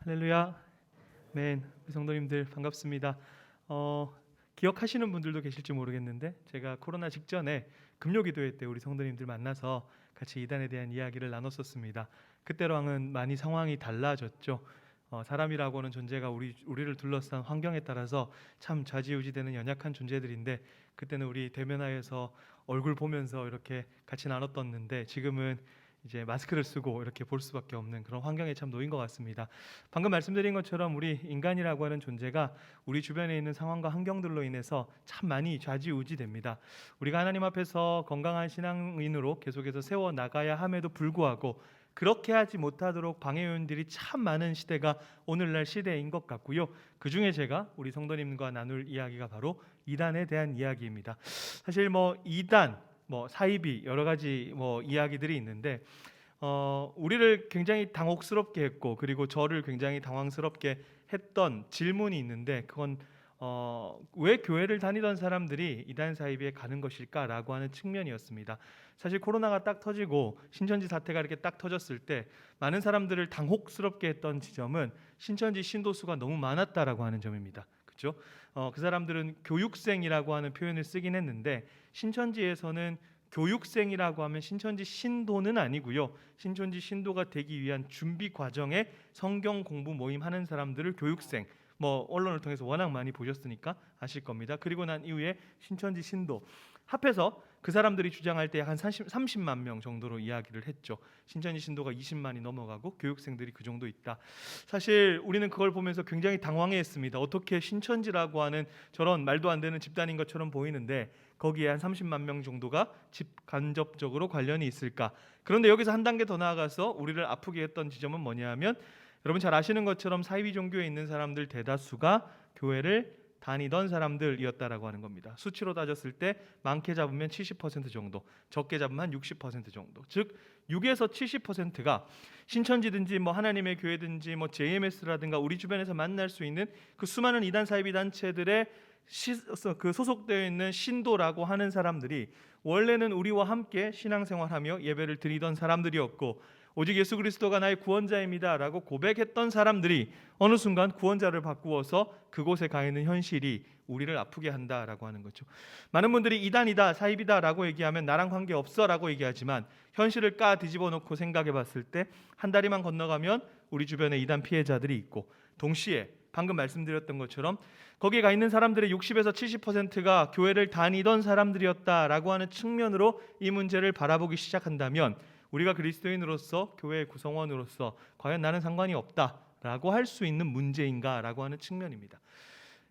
할렐루야. 맨 우리 성도님들 반갑습니다. 기억하시는 분들도 계실지 모르겠는데 제가 코로나 직전에 금요기도회 때 우리 성도님들 만나서 같이 이단에 대한 이야기를 나눴었습니다. 그때랑은 많이 상황이 달라졌죠. 사람이라고 하는 존재가 우리를 둘러싼 환경에 따라서 참 좌지우지되는 연약한 존재들인데, 그때는 우리 대면하에서 얼굴 보면서 이렇게 같이 나눴었는데 지금은 이제 마스크를 쓰고 이렇게 볼 수밖에 없는 그런 환경에 참 놓인 것 같습니다. 방금 말씀드린 것처럼 우리 인간이라고 하는 존재가 우리 주변에 있는 상황과 환경들로 인해서 참 많이 좌지우지됩니다. 우리가 하나님 앞에서 건강한 신앙인으로 계속해서 세워 나가야 함에도 불구하고 그렇게 하지 못하도록 방해 요인들이 참 많은 시대가 오늘날 시대인 것 같고요. 그 중에 제가 우리 성도님과 나눌 이야기가 바로 이단에 대한 이야기입니다. 사실 이단, 사이비 여러 가지 이야기들이 있는데 우리를 굉장히 당혹스럽게 했고, 그리고 저를 굉장히 당황스럽게 했던 질문이 있는데, 그건 왜 교회를 다니던 사람들이 이단 사이비에 가는 것일까라고 하는 측면이었습니다. 사실 코로나가 딱 터지고 신천지 사태가 이렇게 딱 터졌을 때 많은 사람들을 당혹스럽게 했던 지점은 신천지 신도수가 너무 많았다라고 하는 점입니다. 그렇죠? 그 사람들은 교육생이라고 하는 표현을 쓰긴 했는데, 신천지에서는 교육생이라고 하면 신천지 신도는 아니고요. 신천지 신도가 되기 위한 준비 과정에 성경 공부 모임 하는 사람들을 교육생, 언론을 통해서 워낙 많이 보셨으니까 아실 겁니다. 그리고 난 이후에 신천지 신도 합해서 그 사람들이 주장할 때 한 30만 명 정도로 이야기를 했죠. 신천지 신도가 20만이 넘어가고 교육생들이 그 정도 있다. 사실 우리는 그걸 보면서 굉장히 당황했습니다. 어떻게 신천지라고 하는 저런 말도 안 되는 집단인 것처럼 보이는데 거기에 한 30만 명 정도가 직간접적으로 관련이 있을까? 그런데 여기서 한 단계 더 나아가서 우리를 아프게 했던 지점은 뭐냐면, 여러분 잘 아시는 것처럼 사이비 종교에 있는 사람들 대다수가 교회를 다니던 사람들이었다라고 하는 겁니다. 수치로 따졌을 때 많게 잡으면 70% 정도, 적게 잡으면 한 60% 정도. 즉 6에서 70%가 신천지든지 하나님의 교회든지 JMS라든가 우리 주변에서 만날 수 있는 그 수많은 이단 사이비 단체들의 그 소속되어 있는 신도라고 하는 사람들이 원래는 우리와 함께 신앙생활하며 예배를 드리던 사람들이었고, 오직 예수 그리스도가 나의 구원자입니다라고 고백했던 사람들이 어느 순간 구원자를 바꾸어서 그곳에 가 있는 현실이 우리를 아프게 한다라고 하는 거죠. 많은 분들이 이단이다, 사이비다라고 얘기하면 나랑 관계없어라고 얘기하지만, 현실을 까 뒤집어 놓고 생각해 봤을 때 한 다리만 건너가면 우리 주변에 이단 피해자들이 있고, 동시에 방금 말씀드렸던 것처럼 거기에 가 있는 사람들의 60에서 70%가 교회를 다니던 사람들이었다라고 하는 측면으로 이 문제를 바라보기 시작한다면, 우리가 그리스도인으로서 교회의 구성원으로서 과연 나는 상관이 없다라고 할 수 있는 문제인가라고 하는 측면입니다.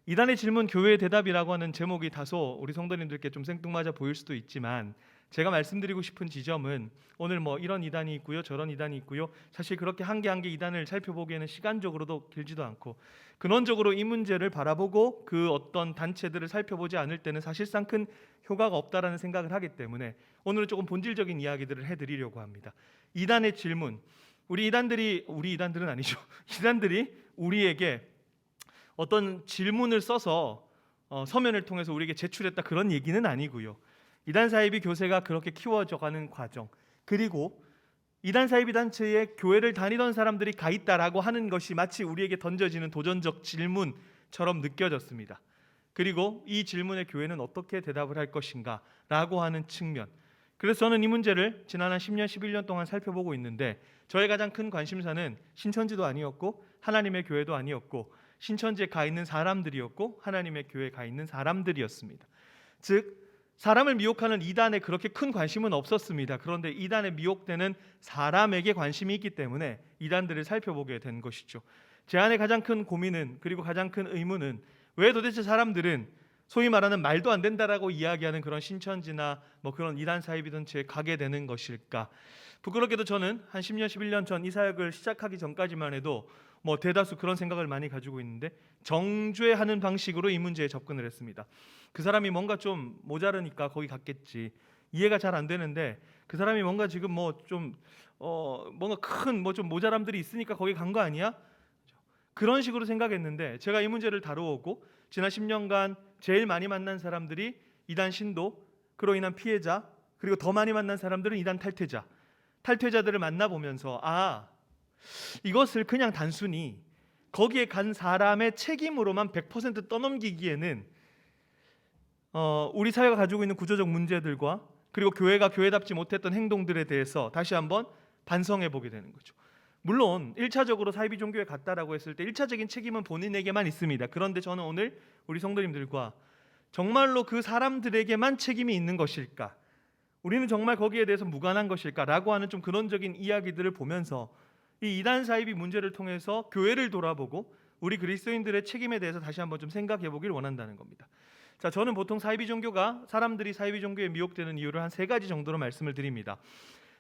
이단의 질문 교회의 대답이라고 하는 제목이 다소 우리 성도님들께 좀 생뚱맞아 보일 수도 있지만, 제가 말씀드리고 싶은 지점은 오늘 이런 이단이 있고요, 저런 이단이 있고요, 사실 그렇게 한 개 한 개 이단을 살펴보기에는 시간적으로도 길지도 않고, 근원적으로 이 문제를 바라보고 그 어떤 단체들을 살펴보지 않을 때는 사실상 큰 효과가 없다라는 생각을 하기 때문에 오늘은 조금 본질적인 이야기들을 해드리려고 합니다. 이단의 질문, 우리 이단들은 아니죠. 이단들이 우리에게 어떤 질문을 써서 서면을 통해서 우리에게 제출했다, 그런 얘기는 아니고요. 이단 사이비 교세가 그렇게 키워져가는 과정, 그리고 이단 사이비 단체에 교회를 다니던 사람들이 가 있다라고 하는 것이 마치 우리에게 던져지는 도전적 질문처럼 느껴졌습니다. 그리고 이 질문에 교회는 어떻게 대답을 할 것인가 라고 하는 측면, 그래서 저는 이 문제를 지난 한 10년, 11년 동안 살펴보고 있는데, 저의 가장 큰 관심사는 신천지도 아니었고 하나님의 교회도 아니었고 신천지에 가 있는 사람들이었고 하나님의 교회에 가 있는 사람들이었습니다. 즉 사람을 미혹하는 이단에 그렇게 큰 관심은 없었습니다. 그런데 이단에 미혹되는 사람에게 관심이 있기 때문에 이단들을 살펴보게 된 것이죠. 제 안에 가장 큰 고민은, 그리고 가장 큰 의문은, 왜 도대체 사람들은 소위 말하는 말도 안 된다라고 이야기하는 그런 신천지나 그런 이단 사이비 단체에 가게 되는 것일까? 부끄럽게도 저는 한 10년, 11년 전 이 사역을 시작하기 전까지만 해도 대다수 그런 생각을 많이 가지고 있는데, 정죄하는 방식으로 이 문제에 접근을 했습니다. 그 사람이 뭔가 좀 모자르니까 거기 갔겠지. 이해가 잘 안 되는데 그 사람이 뭔가 지금 뭔가 큰 좀 모자람들이 있으니까 거기 간 거 아니야? 그런 식으로 생각했는데, 제가 이 문제를 다루었고 지난 10년간 제일 많이 만난 사람들이 이단 신도, 그로 인한 피해자, 그리고 더 많이 만난 사람들은 이단 탈퇴자들을 만나보면서 이것을 그냥 단순히 거기에 간 사람의 책임으로만 100% 떠넘기기에는 우리 사회가 가지고 있는 구조적 문제들과 그리고 교회가 교회답지 못했던 행동들에 대해서 다시 한번 반성해 보게 되는 거죠. 물론 1차적으로 사이비 종교에 갔다라고 했을 때 1차적인 책임은 본인에게만 있습니다. 그런데 저는 오늘 우리 성도님들과 정말로 그 사람들에게만 책임이 있는 것일까? 우리는 정말 거기에 대해서 무관한 것일까라고 하는 좀 근원적인 이야기들을 보면서 이 이단 사이비 문제를 통해서 교회를 돌아보고 우리 그리스도인들의 책임에 대해서 다시 한번 좀 생각해 보길 원한다는 겁니다. 자, 저는 보통 사이비 종교가 사람들이 사이비 종교에 미혹되는 이유를 한 3가지 정도로 말씀을 드립니다.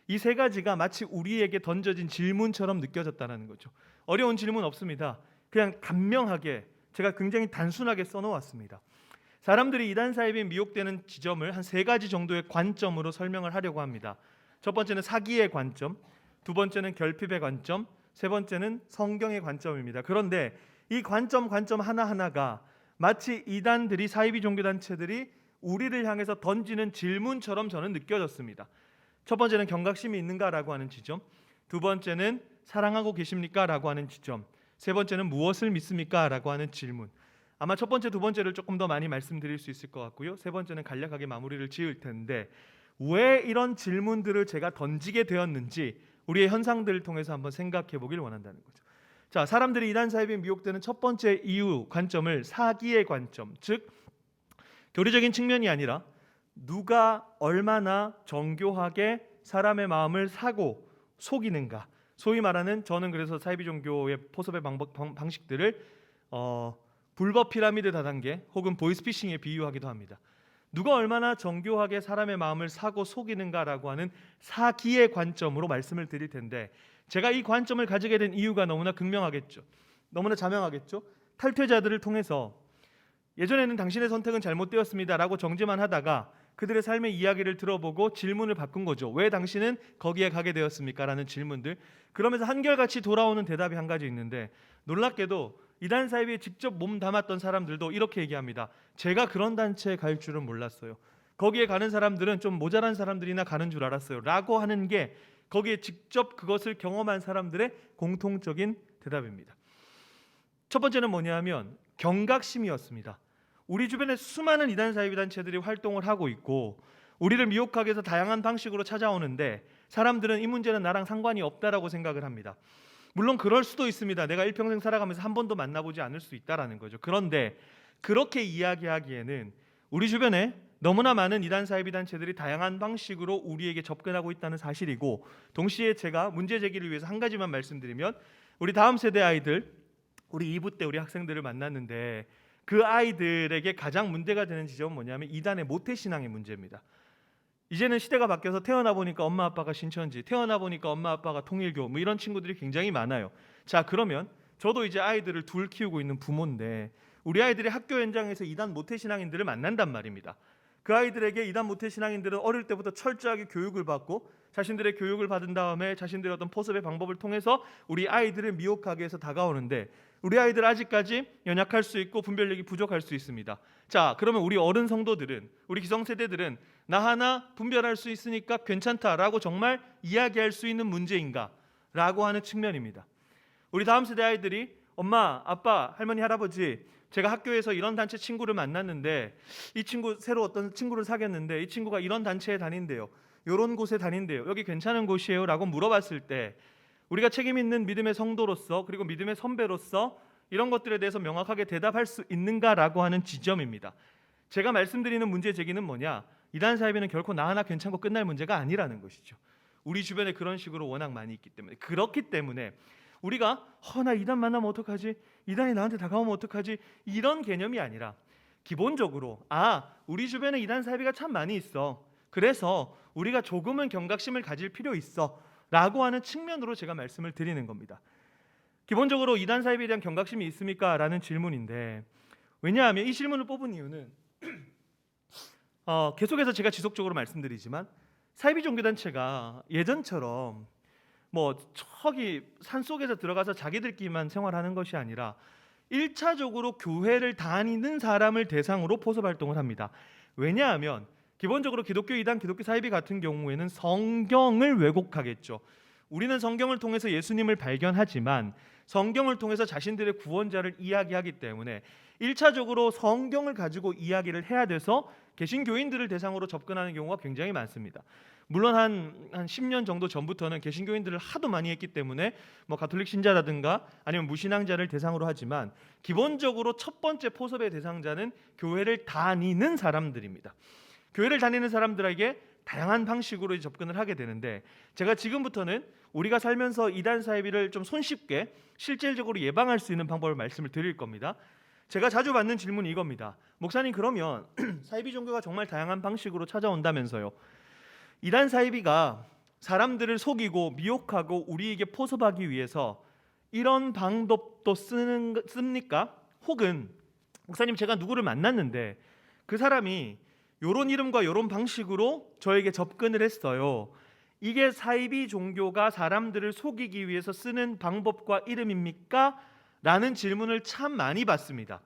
이 3가지가 마치 우리에게 던져진 질문처럼 느껴졌다는 거죠. 어려운 질문 없습니다. 그냥 간명하게 제가 굉장히 단순하게 써놓았습니다. 사람들이 이단 사이비에 미혹되는 지점을 한 3가지 정도의 관점으로 설명을 하려고 합니다. 첫 번째는 사기의 관점, 두 번째는 결핍의 관점, 세 번째는 성경의 관점입니다. 그런데 이 관점 하나하나가 마치 이단들이 사이비 종교단체들이 우리를 향해서 던지는 질문처럼 저는 느껴졌습니다. 첫 번째는 경각심이 있는가라고 하는 지점, 두 번째는 사랑하고 계십니까? 라고 하는 지점, 세 번째는 무엇을 믿습니까? 라고 하는 질문. 아마 첫 번째, 두 번째를 조금 더 많이 말씀드릴 수 있을 것 같고요. 세 번째는 간략하게 마무리를 지을 텐데 왜 이런 질문들을 제가 던지게 되었는지 우리의 현상들을 통해서 한번 생각해 보길 원한다는 거죠. 자, 사람들이 이단 사이비에 미혹되는 첫 번째 이유 관점을 사기의 관점, 즉 교리적인 측면이 아니라 누가 얼마나 정교하게 사람의 마음을 사고 속이는가, 소위 말하는 저는 그래서 사이비 종교의 포섭의 방식들을 불법 피라미드 다단계 혹은 보이스피싱에 비유하기도 합니다. 누가 얼마나 정교하게 사람의 마음을 사고 속이는가라고 하는 사기의 관점으로 말씀을 드릴 텐데 제가 이 관점을 가지게 된 이유가 너무나 극명하겠죠. 너무나 자명하겠죠. 탈퇴자들을 통해서 예전에는 당신의 선택은 잘못되었습니다 라고 정죄만 하다가 그들의 삶의 이야기를 들어보고 질문을 바꾼 거죠. 왜 당신은 거기에 가게 되었습니까? 라는 질문들. 그러면서 한결같이 돌아오는 대답이 한 가지 있는데 놀랍게도 이단 사이비에 직접 몸 담았던 사람들도 이렇게 얘기합니다. 제가 그런 단체에 갈 줄은 몰랐어요. 거기에 가는 사람들은 좀 모자란 사람들이나 가는 줄 알았어요 라고 하는 게 거기에 직접 그것을 경험한 사람들의 공통적인 대답입니다. 첫 번째는 뭐냐면 경각심이었습니다. 우리 주변에 수많은 이단 사이비 단체들이 활동을 하고 있고 우리를 미혹하기 위해서 다양한 방식으로 찾아오는데 사람들은 이 문제는 나랑 상관이 없다라고 생각을 합니다. 물론 그럴 수도 있습니다. 내가 일평생 살아가면서 한 번도 만나보지 않을 수 있다라는 거죠. 그런데 그렇게 이야기하기에는 우리 주변에 너무나 많은 이단 사이비 단체들이 다양한 방식으로 우리에게 접근하고 있다는 사실이고 동시에 제가 문제 제기를 위해서 한 가지만 말씀드리면 우리 다음 세대 아이들 우리 2부 때 우리 학생들을 만났는데 그 아이들에게 가장 문제가 되는 지점은 뭐냐면 이단의 모태신앙의 문제입니다. 이제는 시대가 바뀌어서 태어나 보니까 엄마 아빠가 신천지, 태어나 보니까 엄마 아빠가 통일교 뭐 이런 친구들이 굉장히 많아요. 자, 그러면 저도 이제 아이들을 둘 키우고 있는 부모인데 우리 아이들이 학교 현장에서 이단 모태신앙인들을 만난단 말입니다. 그 아이들에게 이단 모태신앙인들은 어릴 때부터 철저하게 교육을 받고 자신들의 교육을 받은 다음에 자신들의 어떤 포섭의 방법을 통해서 우리 아이들을 미혹하기 위해서 다가오는데 우리 아이들 아직까지 연약할 수 있고 분별력이 부족할 수 있습니다. 자, 그러면 우리 어른 성도들은, 우리 기성세대들은 나 하나 분별할 수 있으니까 괜찮다라고 정말 이야기할 수 있는 문제인가? 라고 하는 측면입니다. 우리 다음 세대 아이들이 엄마, 아빠, 할머니, 할아버지 제가 학교에서 이런 단체 친구를 만났는데 이 친구 새로 어떤 친구를 사귀었는데 이 친구가 이런 단체에 다닌대요. 이런 곳에 다닌대요. 여기 괜찮은 곳이에요? 라고 물어봤을 때 우리가 책임 있는 믿음의 성도로서 그리고 믿음의 선배로서 이런 것들에 대해서 명확하게 대답할 수 있는가라고 하는 지점입니다. 제가 말씀드리는 문제 제기는 뭐냐? 이단 사이비는 결코 나 하나 괜찮고 끝날 문제가 아니라는 것이죠. 우리 주변에 그런 식으로 워낙 많이 있기 때문에 그렇기 때문에 우리가 나 이단 만나면 어떡하지? 이단이 나한테 다가오면 어떡하지? 이런 개념이 아니라 기본적으로 우리 주변에 이단 사이비가 참 많이 있어. 그래서 우리가 조금은 경각심을 가질 필요 있어 라고 하는 측면으로 제가 말씀을 드리는 겁니다. 기본적으로 이단 사이비에 대한 경각심이 있습니까? 라는 질문인데 왜냐하면 이 질문을 뽑은 이유는 계속해서 제가 지속적으로 말씀드리지만 사이비 종교단체가 예전처럼 저기 산속에서 들어가서 자기들끼리만 생활하는 것이 아니라 1차적으로 교회를 다니는 사람을 대상으로 포섭 활동을 합니다. 왜냐하면 기본적으로 기독교 이단, 기독교 사이비 같은 경우에는 성경을 왜곡하겠죠. 우리는 성경을 통해서 예수님을 발견하지만 성경을 통해서 자신들의 구원자를 이야기하기 때문에 1차적으로 성경을 가지고 이야기를 해야 돼서 개신교인들을 대상으로 접근하는 경우가 굉장히 많습니다. 물론 한 10년 정도 전부터는 개신교인들을 하도 많이 했기 때문에 뭐 가톨릭 신자라든가 아니면 무신앙자를 대상으로 하지만 기본적으로 첫 번째 포섭의 대상자는 교회를 다니는 사람들입니다. 교회를 다니는 사람들에게 다양한 방식으로 접근을 하게 되는데, 제가 지금부터는 우리가 살면서 이단 사이비를 좀 손쉽게 실질적으로 예방할 수 있는 방법을 말씀을 드릴 겁니다. 제가 자주 받는 질문이 이겁니다. 목사님, 그러면 사이비 종교가 정말 다양한 방식으로 찾아온다면서요, 이단 사이비가 사람들을 속이고 미혹하고 우리에게 포섭하기 위해서 이런 방법도 씁니까? 혹은 목사님, 제가 누구를 만났는데 그 사람이 요런 이름과 요런 방식으로 저에게 접근을 했어요. 이게 사이비 종교가 사람들을 속이기 위해서 쓰는 방법과 이름입니까? 라는 질문을 참 많이 받습니다.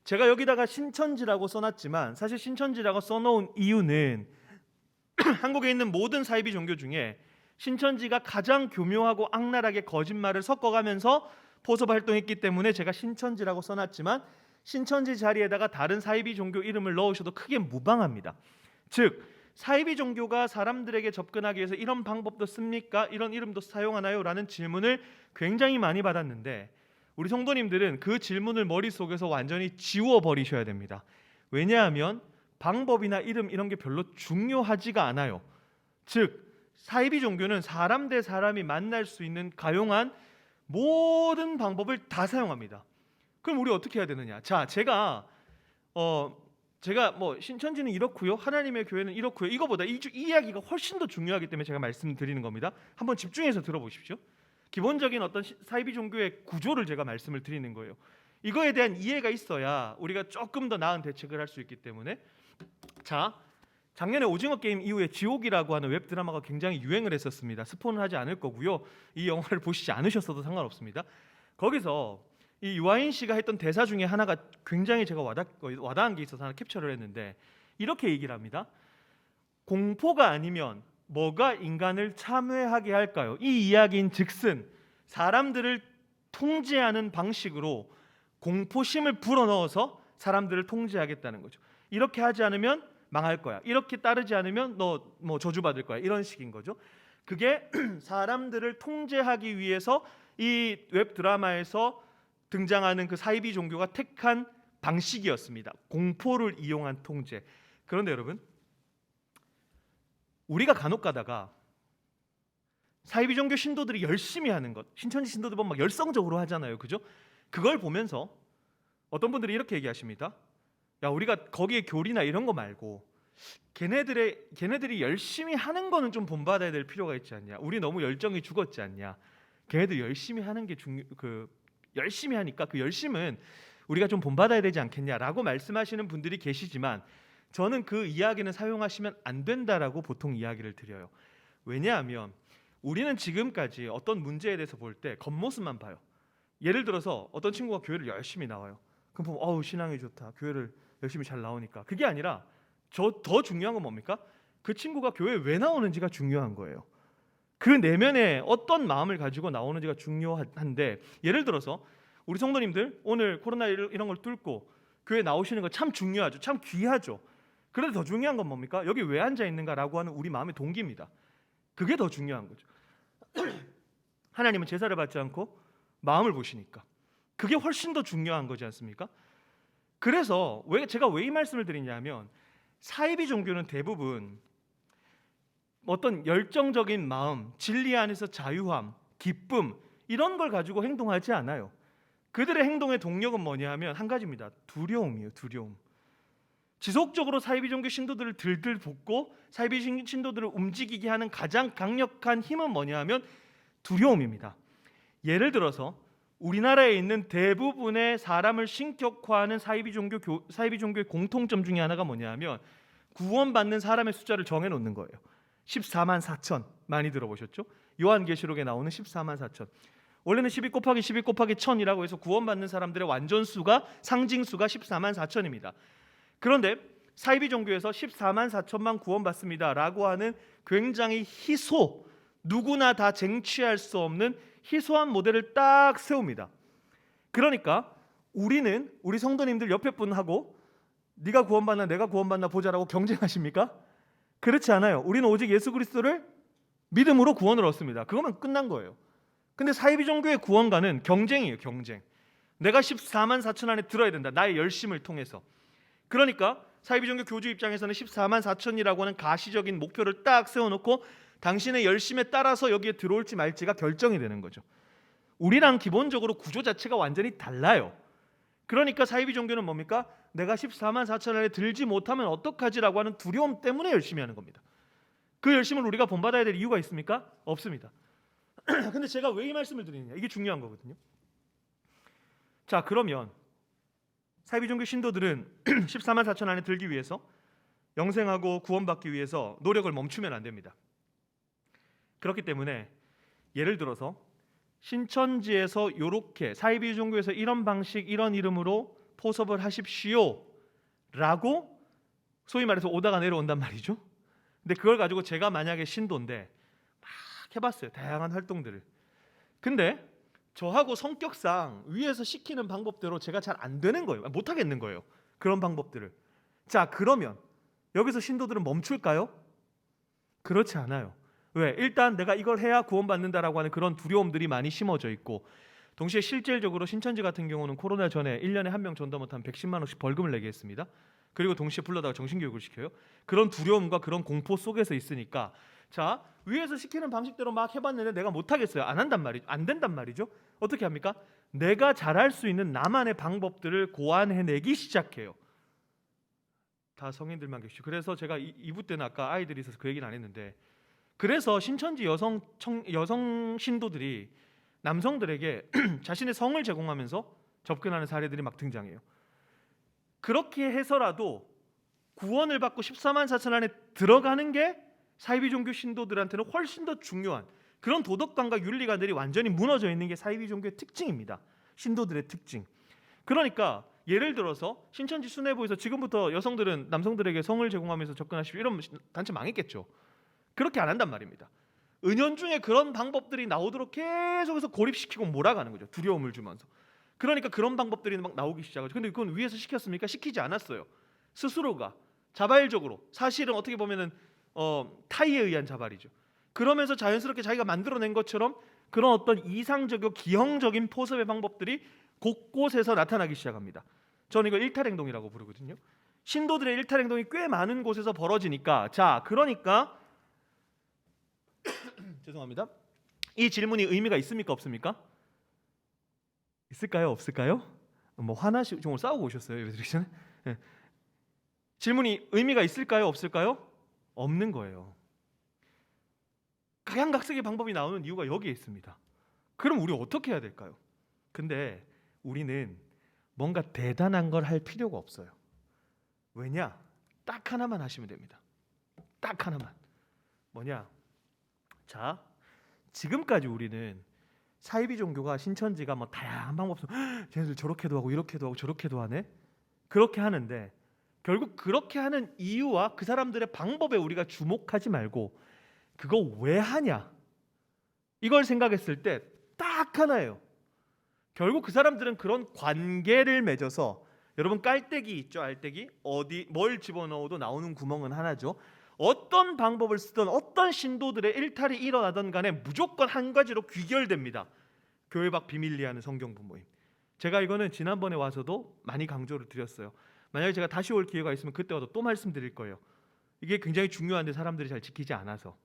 제가 여기다가 신천지라고 써놨지만 사실 신천지라고 써놓은 이유는 한국에 있는 모든 사이비 종교 중에 신천지가 가장 교묘하고 악랄하게 거짓말을 섞어가면서 포섭 활동했기 때문에 제가 신천지라고 써놨지만 신천지 자리에다가 다른 사이비 종교 이름을 넣으셔도 크게 무방합니다. 즉, 사이비 종교가 사람들에게 접근하기 위해서 이런 방법도 씁니까? 이런 이름도 사용하나요? 라는 질문을 굉장히 많이 받았는데, 우리 성도님들은 그 질문을 머릿속에서 완전히 지워버리셔야 됩니다. 왜냐하면 방법이나 이름 이런 게 별로 중요하지가 않아요. 즉, 사이비 종교는 사람 대 사람이 만날 수 있는 가용한 모든 방법을 다 사용합니다. 그럼 우리 어떻게 해야 되느냐? 자, 제가 뭐 신천지는 이렇고요, 하나님의 교회는 이렇고요, 이거보다 이 이야기가 훨씬 더 중요하기 때문에 제가 말씀드리는 겁니다. 한번 집중해서 들어보십시오. 기본적인 어떤 사이비 종교의 구조를 제가 말씀을 드리는 거예요. 이거에 대한 이해가 있어야 우리가 조금 더 나은 대책을 할 수 있기 때문에. 자, 작년에 오징어 게임 이후에 지옥이라고 하는 웹드라마가 굉장히 유행을 했었습니다. 스포는 하지 않을 거고요, 이 영화를 보시지 않으셨어도 상관없습니다. 거기서 이 유아인 씨가 했던 대사 중에 하나가 굉장히 제가 와닿은 게 있어서 하나 캡처를 했는데, 이렇게 얘기를 합니다. 공포가 아니면 뭐가 인간을 참회하게 할까요? 이 이야기인 즉슨 사람들을 통제하는 방식으로 공포심을 불어넣어서 사람들을 통제하겠다는 거죠. 이렇게 하지 않으면 망할 거야, 이렇게 따르지 않으면 너 뭐 저주받을 거야, 이런 식인 거죠. 그게 사람들을 통제하기 위해서 이 웹드라마에서 등장하는 그 사이비 종교가 택한 방식이었습니다. 공포를 이용한 통제. 그런데 여러분, 우리가 간혹 가다가 사이비 종교 신도들이 열심히 하는 것, 신천지 신도들 보면 막 열성적으로 하잖아요, 그죠? 그걸 보면서 어떤 분들이 이렇게 얘기하십니다. 야, 우리가 거기에 교리나 이런 거 말고 걔네들이 열심히 하는 거는 좀 본받아야 될 필요가 있지 않냐? 우리 너무 열정이 죽었지 않냐? 걔네들 열심히 하는 게 열심히 하니까 그 열심은 우리가 좀 본받아야 되지 않겠냐라고 말씀하시는 분들이 계시지만, 저는 그 이야기는 사용하시면 안 된다라고 보통 이야기를 드려요. 왜냐하면 우리는 지금까지 어떤 문제에 대해서 볼 때 겉모습만 봐요. 예를 들어서 어떤 친구가 교회를 열심히 나와요. 그럼 보면 어우, 신앙이 좋다, 교회를 열심히 잘 나오니까. 그게 아니라 더 중요한 건 뭡니까? 그 친구가 교회에 왜 나오는지가 중요한 거예요. 그 내면에 어떤 마음을 가지고 나오는지가 중요한데, 예를 들어서 우리 성도님들 오늘 코로나 이런 걸 뚫고 교회 나오시는 거 참 중요하죠, 참 귀하죠. 그런데 더 중요한 건 뭡니까? 여기 왜 앉아 있는가라고 하는 우리 마음의 동기입니다. 그게 더 중요한 거죠. 하나님은 제사를 받지 않고 마음을 보시니까 그게 훨씬 더 중요한 거지 않습니까? 그래서 제가 왜 이 말씀을 드리냐면, 사이비 종교는 대부분 어떤 열정적인 마음, 진리 안에서 자유함, 기쁨 이런 걸 가지고 행동하지 않아요. 그들의 행동의 동력은 뭐냐 하면 한 가지입니다. 두려움이에요. 두려움. 지속적으로 사이비 종교 신도들을 들들 볶고 사이비 신도들을 움직이게 하는 가장 강력한 힘은 뭐냐 하면 두려움입니다. 예를 들어서 우리나라에 있는 대부분의 사람을 신격화하는 사이비 종교의 공통점 중에 하나가 뭐냐 하면 구원받는 사람의 숫자를 정해놓는 거예요. 14만 4천, 많이 들어보셨죠? 요한계시록에 나오는 14만 4천. 원래는 12 곱하기 12 곱하기 1000이라고 해서 구원받는 사람들의 완전수가, 상징수가 14만 4천입니다. 그런데 사이비 종교에서 14만 4천만 구원받습니다 라고 하는 굉장히 희소, 누구나 다 쟁취할 수 없는 희소한 모델을 딱 세웁니다. 그러니까 우리는 우리 성도님들 옆에 분하고 네가 구원받나 내가 구원받나 보자라고 경쟁하십니까? 그렇지 않아요. 우리는 오직 예수 그리스도를 믿음으로 구원을 얻습니다. 그거만 끝난 거예요. 근데 사이비 종교의 구원가는 경쟁이에요. 경쟁. 내가 14만 4천 안에 들어야 된다. 나의 열심을 통해서. 그러니까 사이비 종교 교주 입장에서는 14만 4천이라고 하는 가시적인 목표를 딱 세워놓고 당신의 열심에 따라서 여기에 들어올지 말지가 결정이 되는 거죠. 우리랑 기본적으로 구조 자체가 완전히 달라요. 그러니까 사이비 종교는 뭡니까? 내가 14만 4천 안에 들지 못하면 어떡하지라고 하는 두려움 때문에 열심히 하는 겁니다. 그 열심을 우리가 본받아야 될 이유가 있습니까? 없습니다. 근데 제가 왜 이 말씀을 드리느냐, 이게 중요한 거거든요. 자, 그러면 사이비 종교 신도들은 14만 4천 안에 들기 위해서, 영생하고 구원받기 위해서 노력을 멈추면 안 됩니다. 그렇기 때문에 예를 들어서 신천지에서 이렇게 사이비 종교에서 이런 방식 이런 이름으로 포섭을 하십시오 라고 소위 말해서 오다가 내려온단 말이죠. 근데 그걸 가지고 제가 만약에 신도인데 막 해봤어요. 다양한 활동들을. 근데 저하고 성격상 위에서 시키는 방법대로 제가 잘 안 되는 거예요. 못 하겠는 거예요. 그런 방법들을. 자, 그러면 여기서 신도들은 멈출까요? 그렇지 않아요. 왜? 일단 내가 이걸 해야 구원받는다라고 하는 그런 두려움들이 많이 심어져 있고, 동시에 실질적으로 신천지 같은 경우는 코로나 전에 1년에 한 명 전도 못하면 110만 원씩 벌금을 내게 했습니다. 그리고 동시에 불러다가 정신교육을 시켜요. 그런 두려움과 그런 공포 속에서 있으니까, 자, 위에서 시키는 방식대로 막 해봤는데 내가 못하겠어요. 안 한단 말이죠. 안 된단 말이죠. 어떻게 합니까? 내가 잘할 수 있는 나만의 방법들을 고안해내기 시작해요. 다 성인들만 계시죠. 그래서 제가 2부 때는 아까 아이들이 있어서 그 얘기는 안 했는데, 그래서 신천지 여성 신도들이 남성들에게 자신의 성을 제공하면서 접근하는 사례들이 막 등장해요. 그렇게 해서라도 구원을 받고 14만 4천 안에 들어가는 게 사이비 종교 신도들한테는 훨씬 더 중요한 그런 도덕관과 윤리관들이 완전히 무너져 있는 게 사이비 종교의 특징입니다. 신도들의 특징. 그러니까 예를 들어서 신천지 수뇌부에서 지금부터 여성들은 남성들에게 성을 제공하면서 접근하십시오, 이런 단체 망했겠죠. 그렇게 안 한단 말입니다. 은연중에 그런 방법들이 나오도록 계속해서 고립시키고 몰아가는 거죠. 두려움을 주면서. 그러니까 그런 방법들이 막 나오기 시작하죠. 근데 그건 위에서 시켰습니까? 시키지 않았어요. 스스로가 자발적으로, 사실은 어떻게 보면은 타의에 의한 자발이죠. 그러면서 자연스럽게 자기가 만들어낸 것처럼 그런 어떤 이상적이고 기형적인 포섭의 방법들이 곳곳에서 나타나기 시작합니다. 저는 이걸 일탈행동이라고 부르거든요. 신도들의 일탈행동이 꽤 많은 곳에서 벌어지니까, 자, 그러니까 죄송합니다. 이 질문이 의미가 있습니까? 없습니까? 있을까요? 없을까요? 뭐 화나시고 좀 싸우고 오셨어요? 네. 질문이 의미가 있을까요? 없을까요? 없는 거예요. 각양각색의 방법이 나오는 이유가 여기에 있습니다. 그럼 우리 어떻게 해야 될까요? 근데 우리는 뭔가 대단한 걸 할 필요가 없어요. 왜냐? 딱 하나만 하시면 됩니다. 딱 하나만. 뭐냐? 자, 지금까지 우리는 사이비 종교가, 신천지가 뭐 다양한 방법, 쟤네들 저렇게도 하고 이렇게도 하고 저렇게도 하네. 그렇게 하는데 결국 그렇게 하는 이유와 그 사람들의 방법에 우리가 주목하지 말고 그거 왜 하냐, 이걸 생각했을 때 딱 하나예요. 결국 그 사람들은 그런 관계를 맺어서, 여러분 깔때기 있죠? 알때기? 어디 뭘 집어넣어도 나오는 구멍은 하나죠. 어떤 방법을 쓰든 어떤 신도들의 일탈이 일어나든 간에 무조건 한 가지로 귀결됩니다. 교회 밖 비밀리하는 성경 부모임. 제가 이거는 지난번에 와서도 많이 강조를 드렸어요. 만약에 제가 다시 올 기회가 있으면 그때 와서 또 말씀드릴 거예요. 이게 굉장히 중요한데 사람들이 잘 지키지 않아서.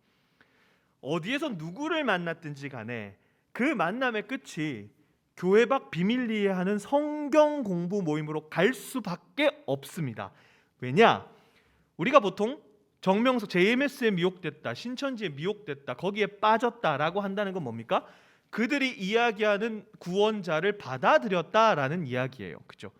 어디에서 누구를 만났든지 간에 그 만남의 끝이 교회 밖 비밀리에하는 성경 공부 모임으로 갈 수밖에 없습니다. 왜냐? 우리가 보통 정명석, JMS에 미혹됐다, 신천지에 미혹됐다, 거기에 빠졌다라고 한다는 건 뭡니까? 그들이 이야기하는 구원자를 받아들였다라는 이야기예요. 그죠?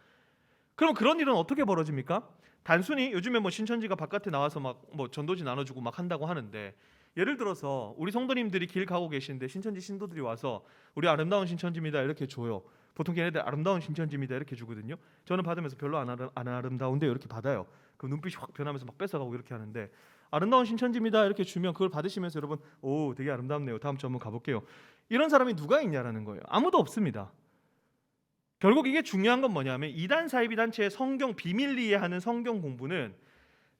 그럼 그런 일은 어떻게 벌어집니까? 단순히 요즘에 뭐 신천지가 바깥에 나와서 막 뭐 전도지 나눠주고 막 한다고 하는데, 예를 들어서 우리 성도님들이 길 가고 계시는데 신천지 신도들이 와서 우리 아름다운 신천지입니다 이렇게 줘요. 보통 걔네들 아름다운 신천지입니다 이렇게 주거든요. 저는 받으면서 별로 안 아름다운데 이렇게 받아요. 그 눈빛이 확 변하면서 막 뺏어가고 이렇게 하는데, 아름다운 신천지입니다 이렇게 주면 그걸 받으시면서 여러분 오 되게 아름답네요. 다음 주 한번 가볼게요. 이런 사람이 누가 있냐라는 거예요. 아무도 없습니다. 결국 이게 중요한 건 뭐냐면 이단 사이비 단체의 성경 비밀 이해하는 성경 공부는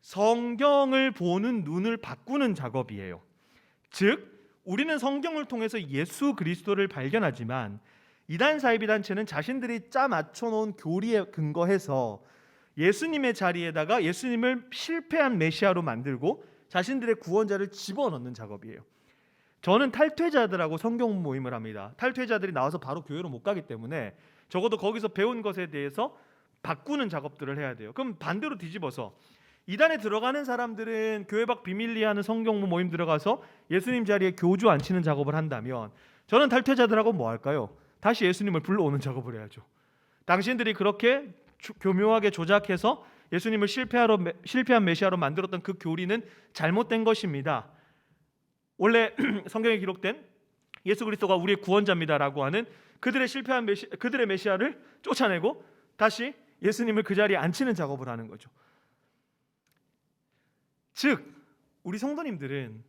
성경을 보는 눈을 바꾸는 작업이에요. 즉 우리는 성경을 통해서 예수 그리스도를 발견하지만 이단 사이비 단체는 자신들이 짜 맞춰놓은 교리에 근거해서 예수님의 자리에다가 예수님을 실패한 메시아로 만들고 자신들의 구원자를 집어넣는 작업이에요. 저는 탈퇴자들하고 성경 모임을 합니다. 탈퇴자들이 나와서 바로 교회로 못 가기 때문에 적어도 거기서 배운 것에 대해서 바꾸는 작업들을 해야 돼요. 그럼 반대로 뒤집어서 이단에 들어가는 사람들은 교회 밖 비밀리하는 성경 모임 들어가서 예수님 자리에 교주 앉히는 작업을 한다면 저는 탈퇴자들하고 뭐 할까요? 다시 예수님을 불러오는 작업을 해야죠. 당신들이 그렇게 교묘하게 조작해서 예수님을 실패한 메시아로 만들었던 그 교리는 잘못된 것입니다. 원래 성경에 기록된 예수 그리스도가 우리의 구원자입니다라고 하는 그들의 메시아를 쫓아내고 다시 예수님을 그 자리에 앉히는 작업을 하는 거죠. 즉 우리 성도님들은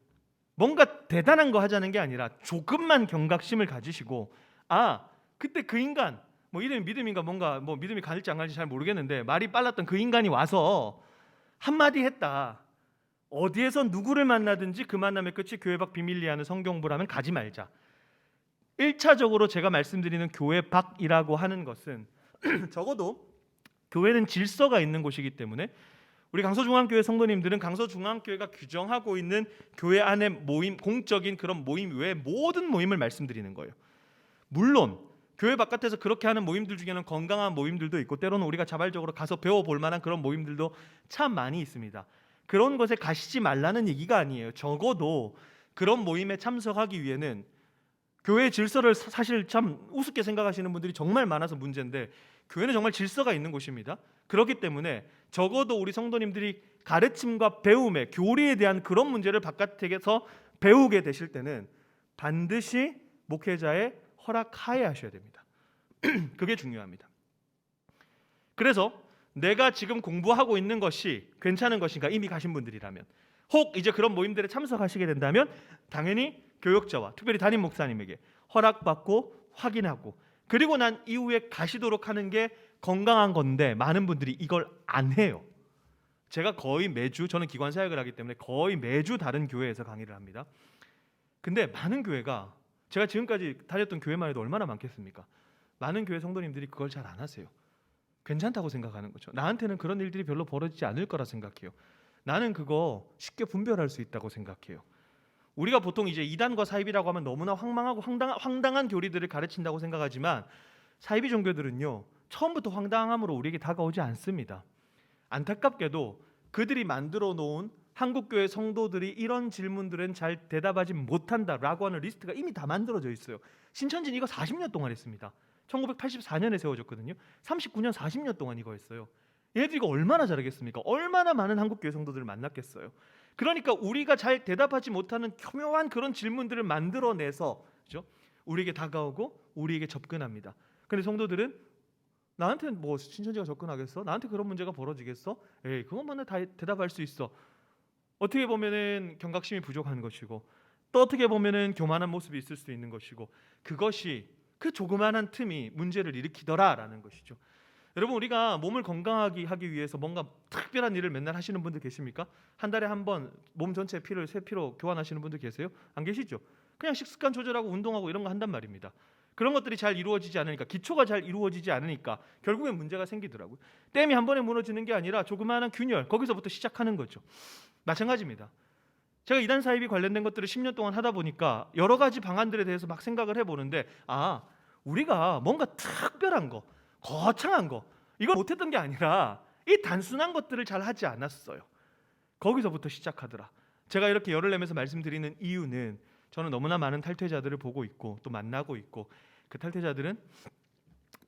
뭔가 대단한 거 하자는 게 아니라 조금만 경각심을 가지시고 그때 그 인간 이름이 믿음인가 뭔가 믿음이 가질지 안 가질지 잘 모르겠는데 말이 빨랐던 그 인간이 와서 한마디 했다. 어디에서 누구를 만나든지 그 만남의 끝이 교회 밖 비밀리하는 성경부라면 가지 말자. 1차적으로 제가 말씀드리는 교회 밖이라고 하는 것은 적어도 교회는 질서가 있는 곳이기 때문에 우리 강서중앙교회 성도님들은 강서중앙교회가 규정하고 있는 교회 안의 모임, 공적인 그런 모임 외에 모든 모임을 말씀드리는 거예요. 물론 교회 바깥에서 그렇게 하는 모임들 중에는 건강한 모임들도 있고 때로는 우리가 자발적으로 가서 배워볼 만한 그런 모임들도 참 많이 있습니다. 그런 것에 가시지 말라는 얘기가 아니에요. 적어도 그런 모임에 참석하기 위해는 교회의 질서를 사실 참 우습게 생각하시는 분들이 정말 많아서 문제인데 교회는 정말 질서가 있는 곳입니다. 그렇기 때문에 적어도 우리 성도님들이 가르침과 배움에 교리에 대한 그런 문제를 바깥에서 배우게 되실 때는 반드시 목회자의 허락하에 하셔야 됩니다. 그게 중요합니다. 그래서 내가 지금 공부하고 있는 것이 괜찮은 것인가 이미 가신 분들이라면 혹 이제 그런 모임들에 참석하시게 된다면 당연히 교역자와 특별히 담임 목사님에게 허락받고 확인하고 그리고 난 이후에 가시도록 하는 게 건강한 건데 많은 분들이 이걸 안 해요. 제가 거의 매주 저는 기관 사역을 하기 때문에 거의 매주 다른 교회에서 강의를 합니다. 근데 많은 교회가 제가 지금까지 다녔던 교회만 해도 얼마나 많겠습니까? 많은 교회 성도님들이 그걸 잘 안 하세요. 괜찮다고 생각하는 거죠. 나한테는 그런 일들이 별로 벌어지지 않을 거라 생각해요. 나는 그거 쉽게 분별할 수 있다고 생각해요. 우리가 보통 이제 이단과 사이비라고 하면 너무나 황망하고 황당한 교리들을 가르친다고 생각하지만 사이비 종교들은요 처음부터 황당함으로 우리에게 다가오지 않습니다. 안타깝게도 그들이 만들어 놓은 한국교회 성도들이 이런 질문들은 잘 대답하지 못한다라고 하는 리스트가 이미 다 만들어져 있어요. 신천지는 이거 40년 동안 했습니다. 1984년에 세워졌거든요. 39년 40년 동안 이거 했어요. 얘네들이 이거 얼마나 잘하겠습니까? 얼마나 많은 한국교회 성도들을 만났겠어요. 그러니까 우리가 잘 대답하지 못하는 교묘한 그런 질문들을 만들어내서 그렇죠? 우리에게 다가오고 우리에게 접근합니다. 근데 성도들은 나한테 뭐 신천지가 접근하겠어? 나한테 그런 문제가 벌어지겠어? 에이 그것만은 다 대답할 수 있어. 어떻게 보면은 경각심이 부족한 것이고 또 어떻게 보면은 교만한 모습이 있을 수 있는 것이고 그것이 그 조그만한 틈이 문제를 일으키더라라는 것이죠. 여러분 우리가 몸을 건강하게 하기 위해서 뭔가 특별한 일을 맨날 하시는 분들 계십니까? 한 달에 한 번 몸 전체 피를 새 피로 교환하시는 분들 계세요? 안 계시죠? 그냥 식습관 조절하고 운동하고 이런 거 한단 말입니다. 그런 것들이 잘 이루어지지 않으니까 기초가 잘 이루어지지 않으니까 결국엔 문제가 생기더라고요. 댐이 한 번에 무너지는 게 아니라 조그마한 균열 거기서부터 시작하는 거죠. 마찬가지입니다. 제가 이단 사입이 관련된 것들을 10년 동안 하다 보니까 여러 가지 방안들에 대해서 막 생각을 해보는데 우리가 뭔가 특별한 거 거창한 거 이걸 못했던 게 아니라 이 단순한 것들을 잘 하지 않았어요. 거기서부터 시작하더라. 제가 이렇게 열을 내면서 말씀드리는 이유는 저는 너무나 많은 탈퇴자들을 보고 있고 또 만나고 있고 그 탈퇴자들은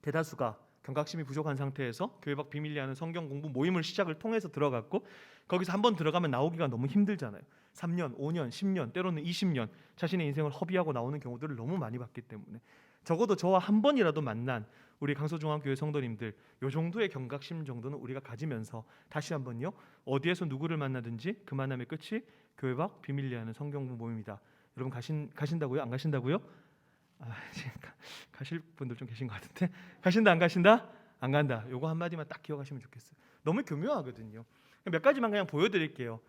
대다수가 경각심이 부족한 상태에서 교회 밖 비밀리하는 성경 공부 모임을 시작을 통해서 들어갔고 거기서 한번 들어가면 나오기가 너무 힘들잖아요. 3년, 5년, 10년, 때로는 20년 자신의 인생을 허비하고 나오는 경우들을 너무 많이 봤기 때문에 적어도 저와 한 번이라도 만난 우리 강서중앙교회 성도님들 요 정도의 경각심 정도는 우리가 가지면서 다시 한번요, 어디에서 누구를 만나든지 그 만남의 끝이 교회 밖 비밀리에 하는 성경부 모임이다. 여러분 가신다고요? 안 가신다고요? 가실 분들 좀 계신 것 같은데, 가신다 안 가신다? 안 간다. 요거 한마디만 딱 기억하시면 좋겠어요. 너무 교묘하거든요. 몇 가지만 그냥 보여드릴게요.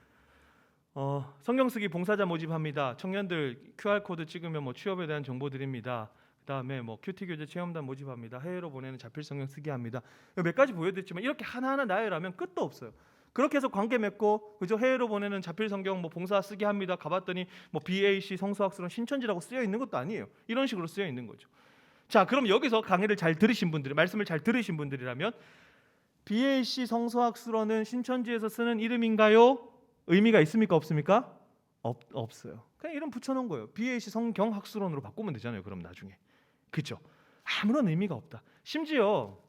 성경 쓰기 봉사자 모집합니다. 청년들 QR코드 찍으면 뭐 취업에 대한 정보 드립니다. 그다음에 뭐 큐티 교재 체험단 모집합니다. 해외로 보내는 자필 성경 쓰기 합니다. 몇 가지 보여드렸지만 이렇게 하나하나 나열하면 끝도 없어요. 그렇게 해서 관계 맺고 그죠? 해외로 보내는 자필 성경 뭐 봉사 쓰기 합니다. 가봤더니 뭐 BAC 성서학스러운 신천지라고 쓰여 있는 것도 아니에요. 이런 식으로 쓰여 있는 거죠. 자, 그럼 여기서 강의를 잘 들으신 분들, 말씀을 잘 들으신 분들이라면 BAC 성서학스러는 신천지에서 쓰는 이름인가요? 의미가 있습니까? 없습니까? 없어요. 그냥 이름 붙여놓은 거예요. BAC 성경학수론으로 바꾸면 되잖아요. 그럼 나중에. 그죠? 아무런 의미가 없다. 심지어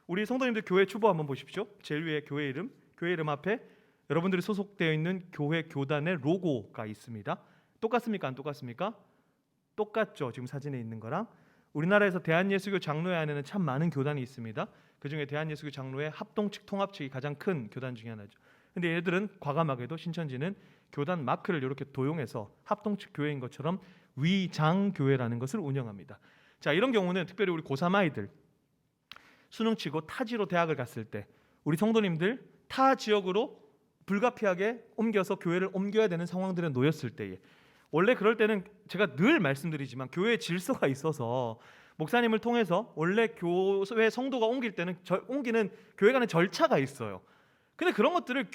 우리 성도님들 교회 추보 한번 보십시오. 제일 위에 교회 이름 앞에 여러분들이 소속되어 있는 교회 교단의 로고가 있습니다. 똑같습니까? 안 똑같습니까? 똑같죠. 지금 사진에 있는 거랑. 우리나라에서 대한예수교 장로회 안에는 참 많은 교단이 있습니다. 그중에 대한예수교 장로회 합동 측 통합 측이 가장 큰 교단 중에 하나죠. 근데 얘들은 과감하게도 신천지는 교단 마크를 이렇게 도용해서 합동 측 교회인 것처럼 위장교회라는 것을 운영합니다. 자, 이런 경우는 특별히 우리 고3 아이들 수능 치고 타지로 대학을 갔을 때 우리 성도님들 타 지역으로 불가피하게 옮겨서 교회를 옮겨야 되는 상황들에 놓였을 때에, 원래 그럴 때는 제가 늘 말씀드리지만 교회의 질서가 있어서 목사님을 통해서 원래 교회 성도가 옮길 때는 옮기는 교회 간의 절차가 있어요. 근데 그런 것들을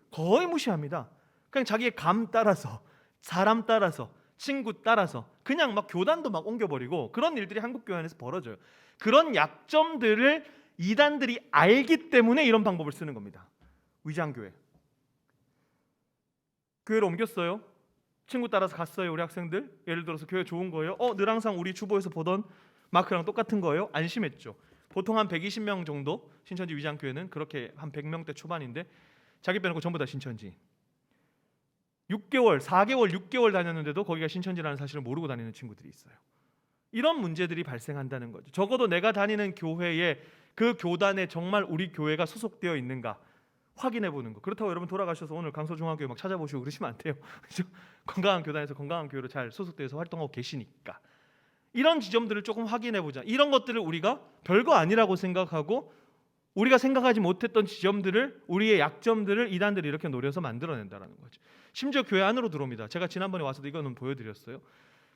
거의 무시합니다. 그냥 자기의 감 따라서, 사람 따라서, 친구 따라서 그냥 막 교단도 막 옮겨버리고 그런 일들이 한국 교회 안에서 벌어져요. 그런 약점들을 이단들이 알기 때문에 이런 방법을 쓰는 겁니다. 위장교회. 교회로 옮겼어요. 친구 따라서 갔어요. 우리 학생들. 예를 들어서 교회 좋은 거예요. 늘 항상 우리 주보에서 보던 마크랑 똑같은 거예요. 안심했죠. 보통 한 120명 정도 신천지 위장교회는 그렇게 한 100명대 초반인데 자기 빼놓고 전부 다 신천지. 4개월, 6개월 다녔는데도 거기가 신천지라는 사실을 모르고 다니는 친구들이 있어요. 이런 문제들이 발생한다는 거죠. 적어도 내가 다니는 교회에 그 교단에 정말 우리 교회가 소속되어 있는가 확인해 보는 거. 그렇다고 여러분 돌아가셔서 오늘 강서중앙교회 막 찾아보시고 그러시면 안 돼요. 그렇죠? 건강한 교단에서 건강한 교회로 잘 소속되어서 활동하고 계시니까. 이런 지점들을 조금 확인해 보자. 이런 것들을 우리가 별거 아니라고 생각하고 우리가 생각하지 못했던 지점들을, 우리의 약점들을 이단들이 이렇게 노려서 만들어낸다는 거죠. 심지어 교회 안으로 들어옵니다. 제가 지난번에 와서도 이거는 보여드렸어요.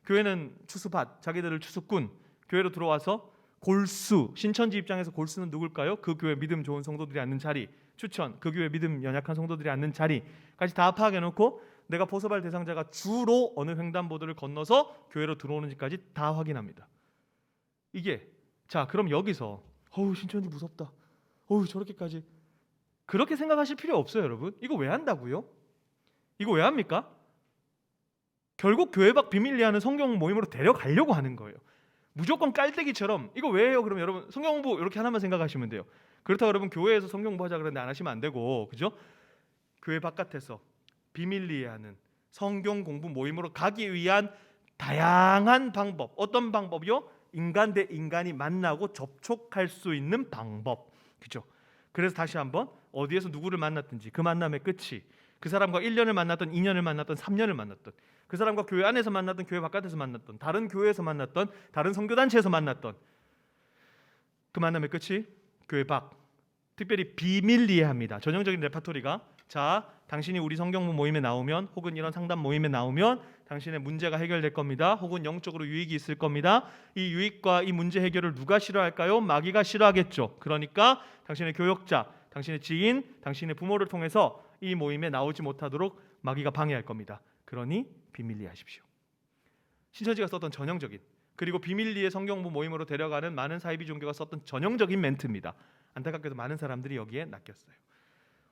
교회는 추수밭, 자기들을 추수꾼, 교회로 들어와서 골수, 신천지 입장에서 골수는 누굴까요? 그 교회 믿음 좋은 성도들이 앉는 자리, 추천, 그 교회 믿음 연약한 성도들이 앉는 자리까지 다 파악해놓고 내가 보서발 대상자가 주로 어느 횡단보도를 건너서 교회로 들어오는지까지 다 확인합니다. 이게, 자, 그럼 여기서 신천지 무섭다, 저렇게까지 그렇게 생각하실 필요 없어요. 여러분, 이거 왜 한다고요? 이거 왜 합니까? 결국 교회 밖 비밀리에 하는 성경 모임으로 데려가려고 하는 거예요. 무조건 깔때기처럼 이거 왜 해요? 그러면 여러분 성경 공부 이렇게 하나만 생각하시면 돼요. 그렇다고 여러분 교회에서 성경 공부하자 그러는데 안 하시면 안 되고, 그죠? 교회 바깥에서 비밀리에 하는 성경 공부 모임으로 가기 위한 다양한 방법. 어떤 방법이요? 인간 대 인간이 만나고 접촉할 수 있는 방법, 그죠? 그래서 다시 한번 어디에서 누구를 만났든지 그 만남의 끝이 그 사람과 1년을 만났던, 2년을 만났던, 3년을 만났던, 그 사람과 교회 안에서 만났던, 교회 바깥에서 만났던, 다른 교회에서 만났던, 다른 선교단체에서 만났던 그 만남의 끝이 교회 밖, 특별히 비밀리에 합니다. 전형적인 레파토리가, 자, 당신이 우리 성경부 모임에 나오면 혹은 이런 상담 모임에 나오면 당신의 문제가 해결될 겁니다. 혹은 영적으로 유익이 있을 겁니다. 이 유익과 이 문제 해결을 누가 싫어할까요? 마귀가 싫어하겠죠. 그러니까 당신의 교역자, 당신의 지인, 당신의 부모를 통해서 이 모임에 나오지 못하도록 마귀가 방해할 겁니다. 그러니 비밀리에 하십시오. 신천지가 썼던 전형적인, 그리고 비밀리에 성경부 모임으로 데려가는 많은 사이비 종교가 썼던 전형적인 멘트입니다. 안타깝게도 많은 사람들이 여기에 낚였어요.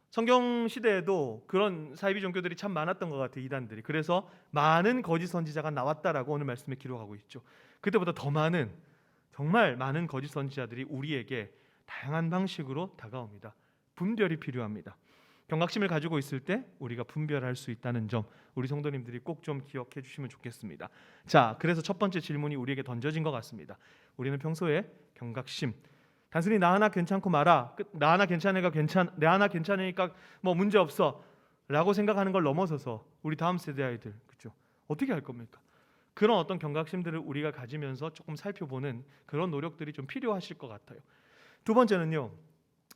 성경 시대에도 그런 사이비 종교들이 참 많았던 것 같아요. 이단들이. 그래서 많은 거짓 선지자가 나왔다라고 오늘 말씀에 기록하고 있죠. 그때보다 더 많은, 정말 많은 거짓 선지자들이 우리에게 다양한 방식으로 다가옵니다. 분별이 필요합니다. 경각심을 가지고 있을 때 우리가 분별할 수 있다는 점 우리 성도님들이 꼭 좀 기억해 주시면 좋겠습니다. 자, 그래서 첫 번째 질문이 우리에게 던져진 것 같습니다. 우리는 평소에 경각심, 단순히 나 하나 괜찮고 말아, 나 하나 내 하나 괜찮으니까 뭐 문제 없어 라고 생각하는 걸 넘어서서 우리 다음 세대 아이들, 그렇죠? 어떻게 할 겁니까? 그런 어떤 경각심들을 우리가 가지면서 조금 살펴보는 그런 노력들이 좀 필요하실 것 같아요. 두 번째는요,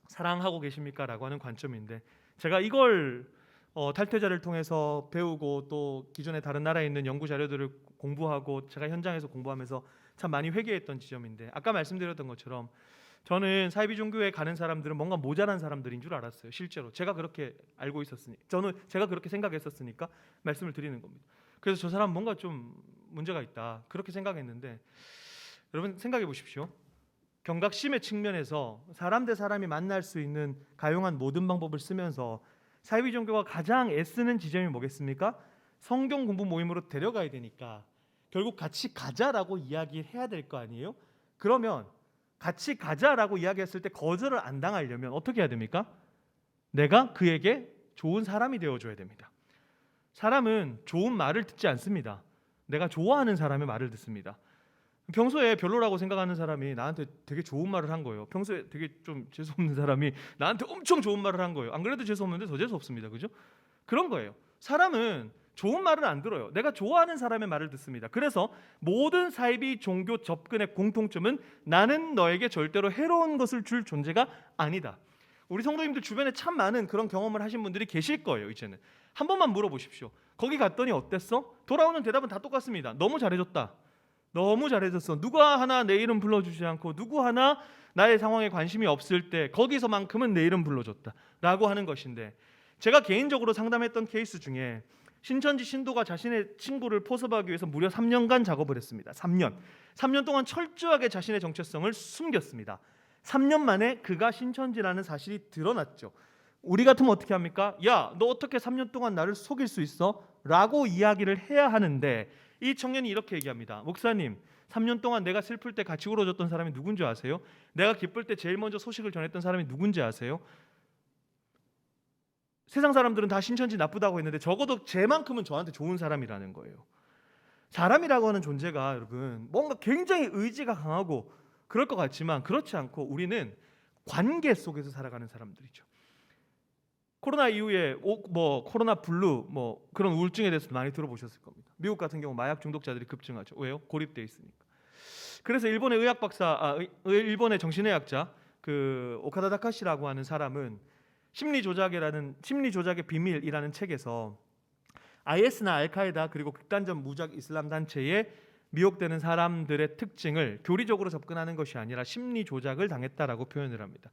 사랑하고 계십니까? 라고 하는 관점인데, 제가 이걸 탈퇴자를 통해서 배우고 또 기존에 다른 나라에 있는 연구 자료들을 공부하고 제가 현장에서 공부하면서 참 많이 회개했던 지점인데, 아까 말씀드렸던 것처럼 저는 사이비 종교에 가는 사람들은 뭔가 모자란 사람들인 줄 알았어요. 실제로 제가 그렇게 알고 있었으니, 제가 그렇게 생각했었으니까 말씀을 드리는 겁니다. 그래서 저 사람 뭔가 좀 문제가 있다 그렇게 생각했는데, 여러분 생각해 보십시오. 경각심의 측면에서 사람 대 사람이 만날 수 있는 가용한 모든 방법을 쓰면서 사이비 종교가 가장 애쓰는 지점이 뭐겠습니까? 성경 공부 모임으로 데려가야 되니까 결국 같이 가자라고 이야기해야 될 거 아니에요? 그러면 같이 가자라고 이야기했을 때 거절을 안 당하려면 어떻게 해야 됩니까? 내가 그에게 좋은 사람이 되어줘야 됩니다. 사람은 좋은 말을 듣지 않습니다. 내가 좋아하는 사람의 말을 듣습니다. 평소에 별로라고 생각하는 사람이 나한테 되게 좋은 말을 한 거예요. 평소에 되게 좀 재수없는 사람이 나한테 엄청 좋은 말을 한 거예요. 안 그래도 재수없는데 더 재수없습니다. 그죠? 그런 거예요. 사람은 좋은 말을 안 들어요. 내가 좋아하는 사람의 말을 듣습니다. 그래서 모든 사이비 종교 접근의 공통점은 나는 너에게 절대로 해로운 것을 줄 존재가 아니다. 우리 성도님들 주변에 참 많은 그런 경험을 하신 분들이 계실 거예요. 이제는 한 번만 물어보십시오. 거기 갔더니 어땠어? 돌아오는 대답은 다 똑같습니다. 너무 잘해줬다. 너무 잘해줬어. 누가 하나 내 이름 불러주지 않고 누구 하나 나의 상황에 관심이 없을 때 거기서만큼은 내 이름 불러줬다 라고 하는 것인데, 제가 개인적으로 상담했던 케이스 중에 신천지 신도가 자신의 친구를 포섭하기 위해서 무려 3년간 작업을 했습니다. 3년 동안 철저하게 자신의 정체성을 숨겼습니다. 3년 만에 그가 신천지라는 사실이 드러났죠. 우리 같으면 어떻게 합니까? 야, 너 어떻게 3년 동안 나를 속일 수 있어? 라고 이야기를 해야 하는데, 이 청년이 이렇게 얘기합니다. 목사님, 3년 동안 내가 슬플 때 같이 울어줬던 사람이 누군지 아세요? 내가 기쁠 때 제일 먼저 소식을 전했던 사람이 누군지 아세요? 세상 사람들은 다 신천지 나쁘다고 했는데 적어도 쟤만큼은 저한테 좋은 사람이라는 거예요. 사람이라고 하는 존재가 여러분 뭔가 굉장히 의지가 강하고 그럴 것 같지만 그렇지 않고 우리는 관계 속에서 살아가는 사람들이죠. 코로나 이후에 코로나 블루 그런 우울증에 대해서 많이 들어보셨을 겁니다. 미국 같은 경우 마약 중독자들이 급증하죠. 왜요? 고립돼 있으니까. 그래서 일본의 일본의 정신의학자 그 오카다 다카시라고 하는 사람은 심리 조작의 비밀이라는 책에서 IS나 알카에다 그리고 극단적 무작 이슬람 단체에 미혹되는 사람들의 특징을 교리적으로 접근하는 것이 아니라 심리 조작을 당했다라고 표현을 합니다.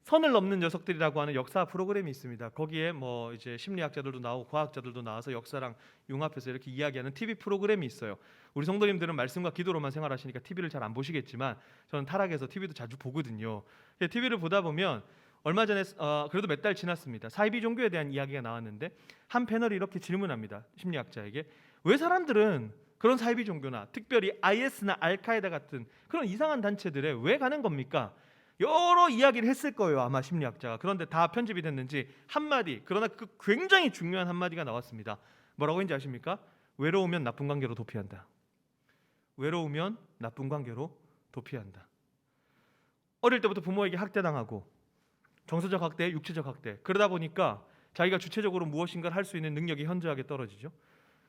선을 넘는 녀석들이라고 하는 역사 프로그램이 있습니다. 거기에 이제 심리학자들도 나오고 과학자들도 나와서 역사랑 융합해서 이렇게 이야기하는 TV 프로그램이 있어요. 우리 성도님들은 말씀과 기도로만 생활하시니까 TV를 잘 안 보시겠지만 저는 타락해서 TV도 자주 보거든요. TV를 보다 보면 얼마 전에 그래도 몇 달 지났습니다. 사이비 종교에 대한 이야기가 나왔는데 한 패널이 이렇게 질문합니다. 심리학자에게 왜 사람들은 그런 사이비 종교나 특별히 IS나 알카에다 같은 그런 이상한 단체들에 왜 가는 겁니까? 여러 이야기를 했을 거예요, 아마 심리학자가. 그런데 다 편집이 됐는지 한마디, 그러나 그 굉장히 중요한 한마디가 나왔습니다. 뭐라고 했는지 아십니까? 외로우면 나쁜 관계로 도피한다. 외로우면 나쁜 관계로 도피한다. 어릴 때부터 부모에게 학대당하고 정서적 학대, 육체적 학대, 그러다 보니까 자기가 주체적으로 무엇인가를 할 수 있는 능력이 현저하게 떨어지죠.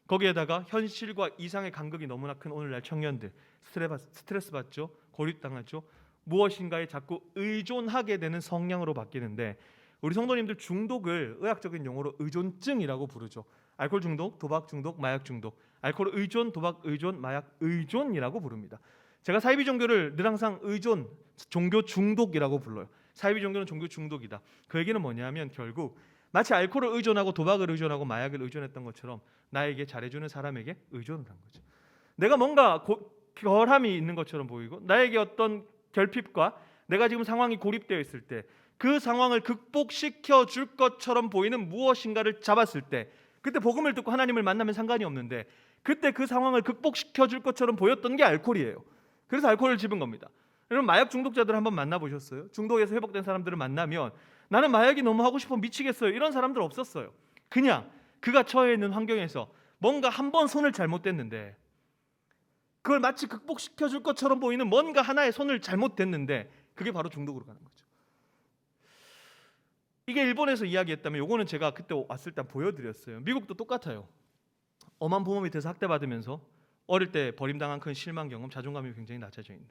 거기에다가 현실과 이상의 간극이 너무나 큰 오늘날 청년들 스트레스 받죠, 고립당하죠, 무엇인가에 자꾸 의존하게 되는 성향으로 바뀌는데, 우리 성도님들 중독을 의학적인 용어로 의존증이라고 부르죠. 알코올 중독, 도박 중독, 마약 중독, 알코올 의존, 도박 의존, 마약 의존이라고 부릅니다. 제가 사이비 종교를 늘 항상 의존, 종교 중독이라고 불러요. 사이비 종교는 종교 중독이다. 그 얘기는 뭐냐면 결국 마치 알코올을 의존하고 도박을 의존하고 마약을 의존했던 것처럼 나에게 잘해주는 사람에게 의존을 한 거죠. 내가 뭔가 결함이 있는 것처럼 보이고 나에게 어떤 결핍과 내가 지금 상황이 고립되어 있을 때 그 상황을 극복시켜 줄 것처럼 보이는 무엇인가를 잡았을 때, 그때 복음을 듣고 하나님을 만나면 상관이 없는데 그때 그 상황을 극복시켜 줄 것처럼 보였던 게 알코올이에요. 그래서 알코올을 집은 겁니다. 여러분 마약 중독자들 한번 만나보셨어요? 중독에서 회복된 사람들을 만나면 나는 마약이 너무 하고 싶어 미치겠어요. 이런 사람들 없었어요. 그냥 그가 처해 있는 환경에서 뭔가 한 번 손을 잘못댔는데, 그걸 마치 극복시켜줄 것처럼 보이는 뭔가 하나의 손을 잘못댔는데 그게 바로 중독으로 가는 거죠. 이게 일본에서 이야기했다면 요거는 제가 그때 왔을 때 보여드렸어요. 미국도 똑같아요. 엄한 부모 밑에서 학대받으면서 어릴 때 버림당한 큰 실망 경험, 자존감이 굉장히 낮아져 있는,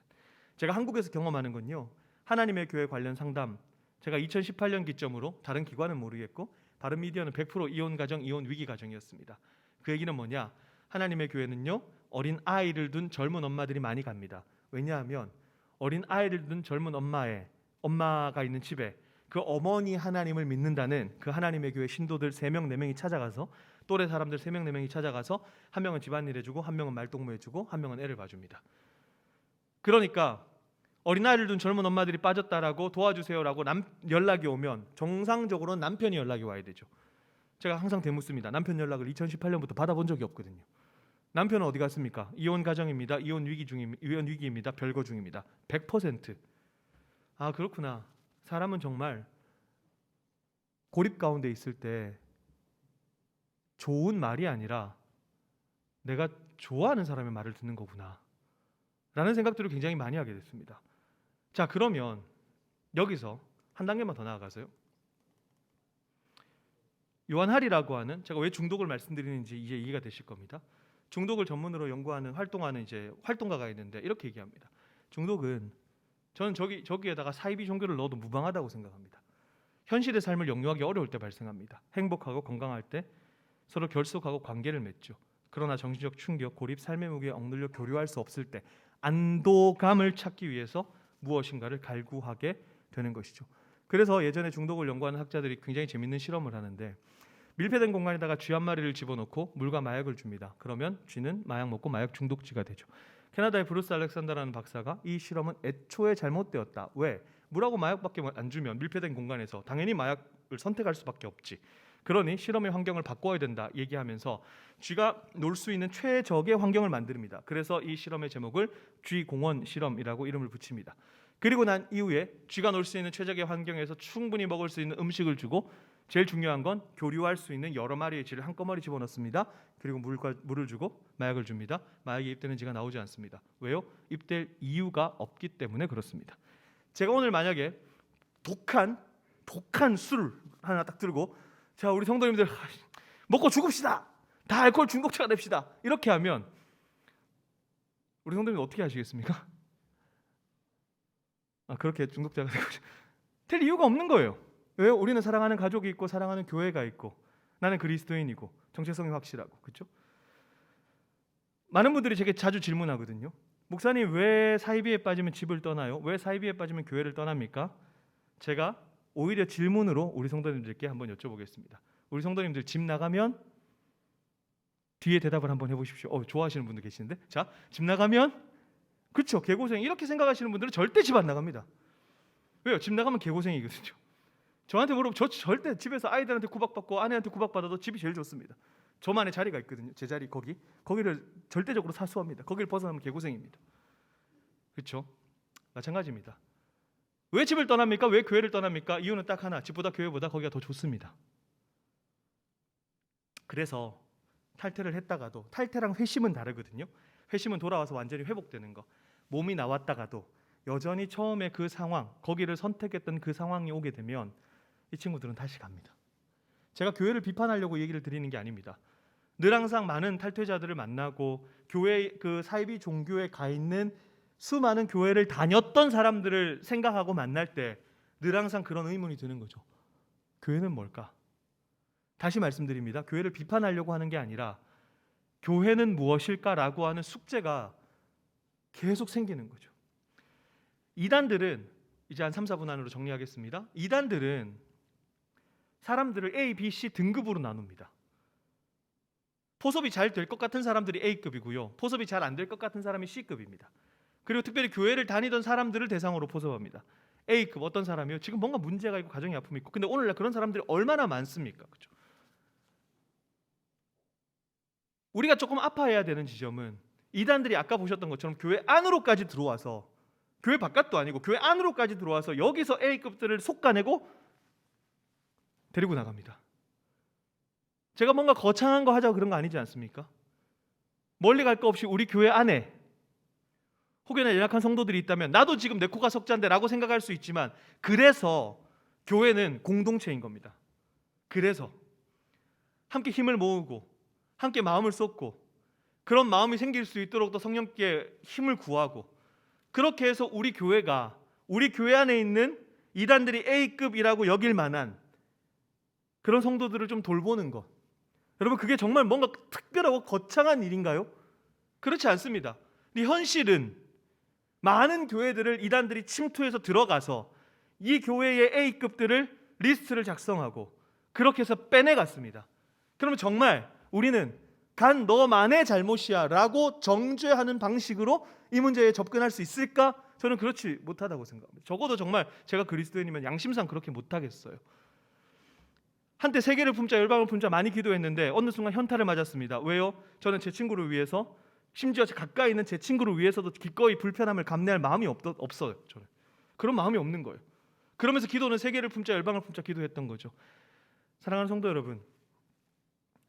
제가 한국에서 경험하는 건요, 하나님의 교회 관련 상담, 제가 2018년 기점으로 다른 기관은 모르겠고 다른 미디어는 100% 이혼 가정, 이혼 위기 가정이었습니다. 그 얘기는 뭐냐, 하나님의 교회는요 어린 아이를 둔 젊은 엄마들이 많이 갑니다. 왜냐하면 어린 아이를 둔 젊은 엄마가 있는 집에 그 어머니 하나님을 믿는다는 그 하나님의 교회 신도들 3명 4명이 찾아가서, 또래 사람들 3명 4명이 찾아가서 한 명은 집안일 해주고 한 명은 말동무 해주고 한 명은 애를 봐줍니다. 그러니까 어린아이를 둔 젊은 엄마들이 빠졌다라고 도와주세요라고 연락이 오면 정상적으로는 남편이 연락이 와야 되죠. 제가 항상 대묻습니다. 남편 연락을 2018년부터 받아본 적이 없거든요. 남편은 어디 갔습니까? 이혼 가정입니다. 이혼 위기입니다. 별거 중입니다. 100%. 아, 그렇구나. 사람은 정말 고립 가운데 있을 때 좋은 말이 아니라 내가 좋아하는 사람의 말을 듣는 거구나 라는 생각들을 굉장히 많이 하게 됐습니다. 자, 그러면 여기서 한 단계만 더 나아가서요, 요한할이라고 하는, 제가 왜 중독을 말씀드리는지 이제 이해가 되실 겁니다. 중독을 전문으로 연구하는 활동하는 이제 활동가가 있는데 이렇게 얘기합니다. 중독은, 저는 저기에다가 사이비 종교를 넣어도 무방하다고 생각합니다. 현실의 삶을 영유하기 어려울 때 발생합니다. 행복하고 건강할 때 서로 결속하고 관계를 맺죠. 그러나 정신적 충격, 고립, 삶의 무게에 억눌려 교류할 수 없을 때 안도감을 찾기 위해서 무엇인가를 갈구하게 되는 것이죠. 그래서 예전에 중독을 연구하는 학자들이 굉장히 재밌는 실험을 하는데, 밀폐된 공간에다가 쥐 한 마리를 집어넣고 물과 마약을 줍니다. 그러면 쥐는 마약 먹고 마약 중독지가 되죠. 캐나다의 브루스 알렉산더라는 박사가 이 실험은 애초에 잘못되었다. 왜? 물하고 마약밖에 안 주면 밀폐된 공간에서 당연히 마약을 선택할 수밖에 없지. 그러니 실험의 환경을 바꿔야 된다 얘기하면서 쥐가 놀 수 있는 최적의 환경을 만듭니다. 그래서 이 실험의 제목을 쥐공원 실험이라고 이름을 붙입니다. 그리고 난 이후에 쥐가 놀 수 있는 최적의 환경에서 충분히 먹을 수 있는 음식을 주고, 제일 중요한 건 교류할 수 있는 여러 마리의 쥐를 한꺼번에 집어넣습니다. 그리고 물을 주고 마약을 줍니다. 마약이 입되는 쥐가 나오지 않습니다. 왜요? 입될 이유가 없기 때문에 그렇습니다. 제가 오늘 만약에 독한 술 하나 딱 들고, 자, 우리 성도님들 먹고 죽읍시다, 다 알코올 중독자가 됩시다, 이렇게 하면 우리 성도님들 어떻게 하시겠습니까? 그렇게 중독자가 되고 될 이유가 없는 거예요. 왜요? 우리는 사랑하는 가족이 있고 사랑하는 교회가 있고 나는 그리스도인이고 정체성이 확실하고, 그렇죠? 많은 분들이 제게 자주 질문하거든요. 목사님, 왜 사이비에 빠지면 집을 떠나요? 왜 사이비에 빠지면 교회를 떠납니까? 제가 오히려 질문으로 우리 성도님들께 한번 여쭤보겠습니다. 우리 성도님들 집 나가면 뒤에 대답을 한번 해보십시오. 좋아하시는 분들 계시는데, 자, 집 나가면, 그렇죠, 개고생, 이렇게 생각하시는 분들은 절대 집 안 나갑니다. 왜요? 집 나가면 개고생이거든요. 저한테 물어보면 저 절대 집에서 아이들한테 구박받고 아내한테 구박받아도 집이 제일 좋습니다. 저만의 자리가 있거든요. 제 자리, 거기를 절대적으로 사수합니다. 거기를 벗어나면 개고생입니다. 그렇죠? 마찬가지입니다. 왜 집을 떠납니까? 왜 교회를 떠납니까? 이유는 딱 하나, 집보다 교회보다 거기가 더 좋습니다. 그래서 탈퇴를 했다가도, 탈퇴랑 회심은 다르거든요. 회심은 돌아와서 완전히 회복되는 거. 몸이 나왔다가도 여전히 처음에 그 상황, 거기를 선택했던 그 상황이 오게 되면 이 친구들은 다시 갑니다. 제가 교회를 비판하려고 얘기를 드리는 게 아닙니다. 늘 항상 많은 탈퇴자들을 만나고 교회, 그 사이비 종교에 가 있는 수많은 교회를 다녔던 사람들을 생각하고 만날 때 늘 항상 그런 의문이 드는 거죠. 교회는 뭘까? 다시 말씀드립니다. 교회를 비판하려고 하는 게 아니라 교회는 무엇일까라고 하는 숙제가 계속 생기는 거죠. 이단들은 이제 한 3, 4분 안으로 정리하겠습니다. 이단들은 사람들을 A, B, C 등급으로 나눕니다. 포섭이 잘 될 것 같은 사람들이 A급이고요. 포섭이 잘 안 될 것 같은 사람이 C급입니다. 그리고 특별히 교회를 다니던 사람들을 대상으로 포섭합니다. A급 어떤 사람이요? 지금 뭔가 문제가 있고 가정의 아픔이 있고, 근데 오늘날 그런 사람들이 얼마나 많습니까? 그렇죠? 우리가 조금 아파해야 되는 지점은 이단들이 아까 보셨던 것처럼 교회 안으로까지 들어와서, 교회 바깥도 아니고 교회 안으로까지 들어와서 여기서 A급들을 솎아내고 데리고 나갑니다. 제가 뭔가 거창한 거 하자고 그런 거 아니지 않습니까? 멀리 갈 거 없이 우리 교회 안에 혹여나 연약한 성도들이 있다면 나도 지금 내 코가 석자인데 라고 생각할 수 있지만, 그래서 교회는 공동체인 겁니다. 그래서 함께 힘을 모으고 함께 마음을 쏟고 그런 마음이 생길 수 있도록 또 성령께 힘을 구하고, 그렇게 해서 우리 교회가 우리 교회 안에 있는 이단들이 A급이라고 여길 만한 그런 성도들을 좀 돌보는 것, 여러분 그게 정말 뭔가 특별하고 거창한 일인가요? 그렇지 않습니다. 이 현실은 많은 교회들을 이단들이 침투해서 들어가서 이 교회의 A급들을 리스트를 작성하고 그렇게 해서 빼내갔습니다. 그러면 정말 우리는 간 너만의 잘못이야 라고 정죄하는 방식으로 이 문제에 접근할 수 있을까? 저는 그렇지 못하다고 생각합니다. 적어도 정말 제가 그리스도인이면 양심상 그렇게 못하겠어요. 한때 세계를 품자 열방을 품자 많이 기도했는데 어느 순간 현타를 맞았습니다. 왜요? 저는 제 친구를 위해서, 심지어 가까이 있는 제 친구를 위해서도 기꺼이 불편함을 감내할 마음이 없어요. 저는 그런 마음이 없는 거예요. 그러면서 기도는 세계를 품자 열방을 품자 기도했던 거죠. 사랑하는 성도 여러분,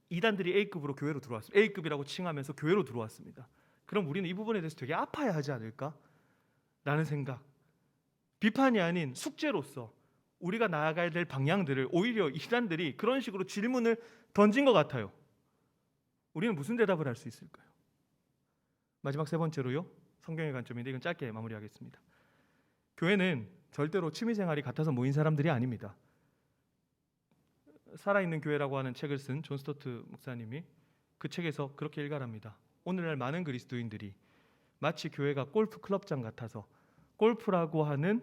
이단들이 A급으로 교회로 들어왔습니다. A급이라고 칭하면서 교회로 들어왔습니다. 그럼 우리는 이 부분에 대해서 되게 아파야 하지 않을까? 라는 생각, 비판이 아닌 숙제로서 우리가 나아가야 될 방향들을 오히려 이단들이 그런 식으로 질문을 던진 것 같아요. 우리는 무슨 대답을 할 수 있을까요? 마지막 세 번째로요, 성경의 관점인데 이건 짧게 마무리하겠습니다. 교회는 절대로 취미생활이 같아서 모인 사람들이 아닙니다. 살아있는 교회라고 하는 책을 쓴 존 스토트 목사님이 그 책에서 그렇게 일갈합니다. 오늘날 많은 그리스도인들이 마치 교회가 골프 클럽장 같아서 골프라고 하는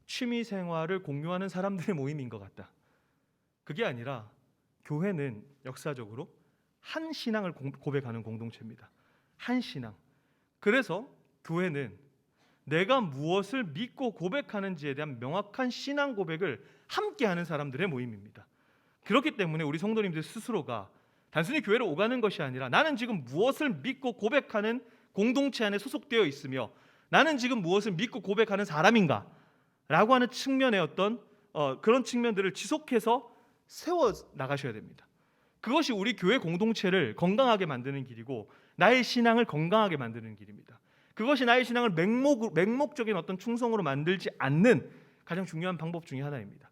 취미생활을 공유하는 사람들의 모임인 것 같다. 그게 아니라 교회는 역사적으로 한 신앙을 고백하는 공동체입니다. 한 신앙. 그래서 교회는 내가 무엇을 믿고 고백하는지에 대한 명확한 신앙 고백을 함께하는 사람들의 모임입니다. 그렇기 때문에 우리 성도님들 스스로가 단순히 교회를 오가는 것이 아니라 나는 지금 무엇을 믿고 고백하는 공동체 안에 소속되어 있으며 나는 지금 무엇을 믿고 고백하는 사람인가 라고 하는 측면의 어떤 그런 측면들을 지속해서 세워 나가셔야 됩니다. 그것이 우리 교회 공동체를 건강하게 만드는 길이고 나의 신앙을 건강하게 만드는 길입니다. 그것이 나의 신앙을 맹목적인 어떤 충성으로 만들지 않는 가장 중요한 방법 중에 하나입니다.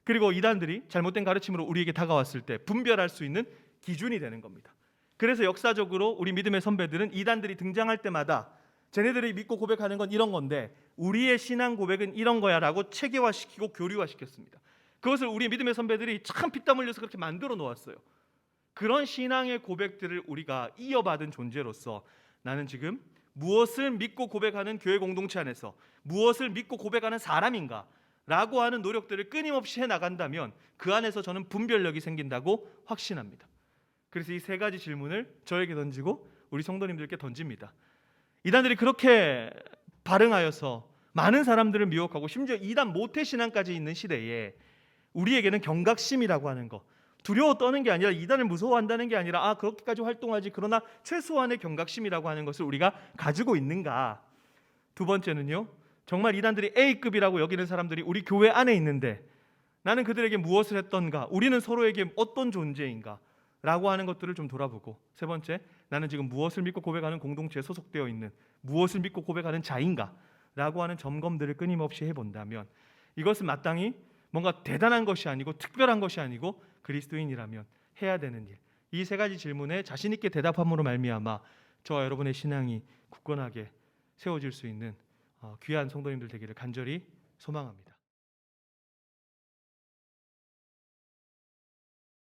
그리고 이단들이 잘못된 가르침으로 우리에게 다가왔을 때 분별할 수 있는 기준이 되는 겁니다. 그래서 역사적으로 우리 믿음의 선배들은 이단들이 등장할 때마다 쟤네들이 믿고 고백하는 건 이런 건데 우리의 신앙 고백은 이런 거야 라고 체계화시키고 교류화시켰습니다. 그것을 우리 믿음의 선배들이 참 피땀 흘려서 그렇게 만들어 놓았어요. 그런 신앙의 고백들을 우리가 이어받은 존재로서 나는 지금 무엇을 믿고 고백하는 교회 공동체 안에서 무엇을 믿고 고백하는 사람인가 라고 하는 노력들을 끊임없이 해나간다면 그 안에서 저는 분별력이 생긴다고 확신합니다. 그래서 이 세 가지 질문을 저에게 던지고 우리 성도님들께 던집니다. 이단들이 그렇게 발응하여서 많은 사람들을 미혹하고 심지어 이단 모태신앙까지 있는 시대에 우리에게는 경각심이라고 하는 것, 두려워 떠는 게 아니라 이단을 무서워한다는 게 아니라 그렇게까지 활동하지, 그러나 최소한의 경각심이라고 하는 것을 우리가 가지고 있는가. 두 번째는요, 정말 이단들이 A급이라고 여기는 사람들이 우리 교회 안에 있는데 나는 그들에게 무엇을 했던가, 우리는 서로에게 어떤 존재인가 라고 하는 것들을 좀 돌아보고, 세 번째, 나는 지금 무엇을 믿고 고백하는 공동체에 소속되어 있는, 무엇을 믿고 고백하는 자인가 라고 하는 점검들을 끊임없이 해본다면 이것은 마땅히 뭔가 대단한 것이 아니고 특별한 것이 아니고 그리스도인이라면 해야 되는 일, 이 세 가지 질문에 자신 있게 대답함으로 말미암아 저와 여러분의 신앙이 굳건하게 세워질 수 있는 귀한 성도님들 되기를 간절히 소망합니다.